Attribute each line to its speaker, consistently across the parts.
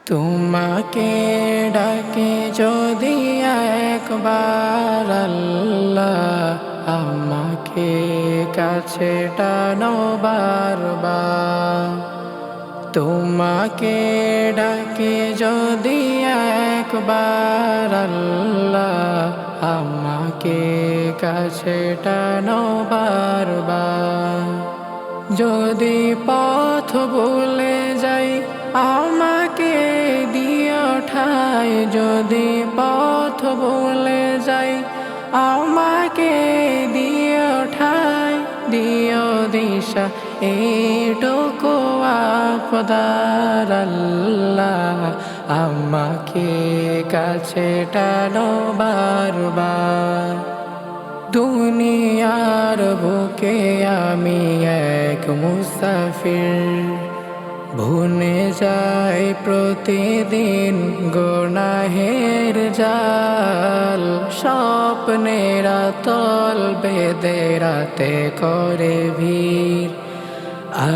Speaker 1: তোমাকে ডাকে যদি একবার আল্লাহ, আমাকে কাছে টানো বারবার। তোমাকে ডাকে যদি একবার আল্লাহ, আমাকে কাছে টানো বারবার। যদি পথ ভুলে যাই আমাকে দিও ঠাই, যদি পথ ভুলে যাই আমাকে দিও ঠাই, দিও দিশা এইটুকু আপদার আল্লাহ, আমাকে কাছে টানো বারবার। দুনিয়ার বুকে আমি এক মুসাফির, ভুলে যাই প্রতিদিন গুনাহের জাল। স্বপ্নের তল বেঁধে রাতে করে ভিড়,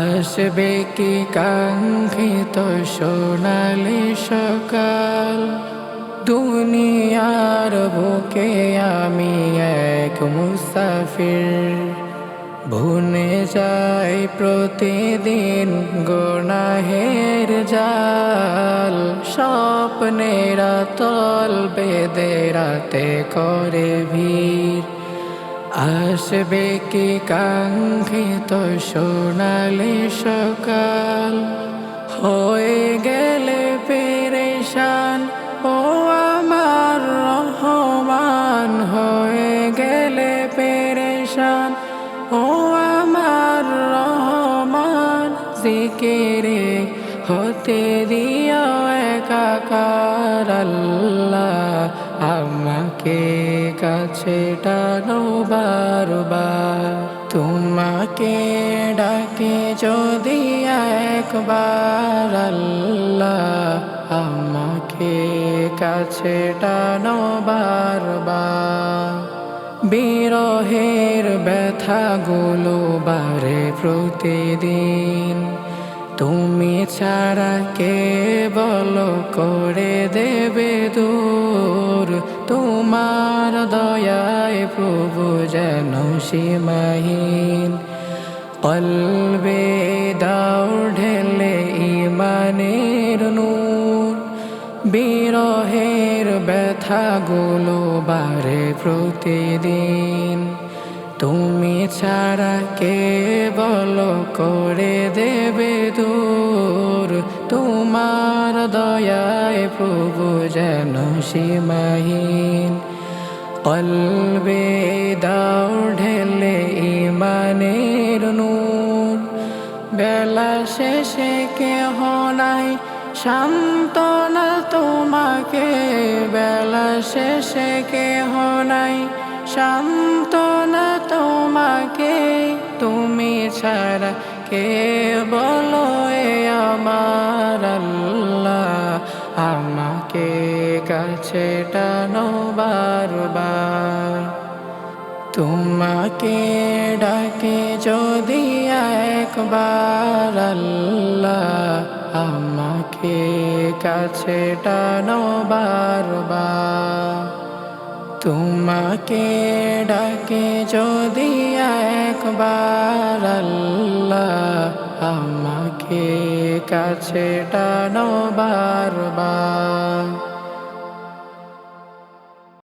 Speaker 1: আসবে কি কাঙ্ক্ষিত সোনালি সকাল। দুনিয়ার বুকে আমি এক মুসাফির, ভুলে যাই প্রতিদিন গুনাহের জাল। স্বপ্নের তল বেঁধে রাতে করে ভিড়, আসবে কি কাঙ্ক্ষিত সোনালি সকাল। হয়ে গেলে পেরেশান ও আমার রহমান, হয়ে গেলে পেরেশান ও আমার রহমান। জিকিরে হতে দিও একাকার আল্লাহ, আমাকে কাছে টানো বারবার। তোমাকে ডাকে যদি একবার আল্লাহ, আমাকে কাছে টানো বারবার। বিরহের ব্যথাগুলো বাড়ে প্রতিদিন, তুমি ছাড়া কে বলো করে দেবে দূর। তোমার দয়ায় প্রভু যেন সীমাহীন, কলবে দাও ঢেলে ইমানের নূর। বিরহের ব্যথাগুলো বাড়ে প্রতিদিন, তুমি ছাড়া কে বলো করে দেবে দূর। তোমার দয়ায় প্রভু যেন সীমাহীন, কলবে দাও ঢেলে ইমানের নূর। বেলা শেষে কেহ নাই সান্ত্বনা তোমাকে, বেলা শেষে কেহ নাই সান্ত্বনা তোমাকে। তুমি ছাড়া কে বলো এ আমার আল্লাহ, আমাকে কাছে টানো বারবার। তোমাকে ডাকে যদি একবার আল্লাহ, আমাকে কাছে টানো বারবার। তোমাকে ডাকে যদি একবার আল্লাহ, আমাকে কাছে টানো বারবার।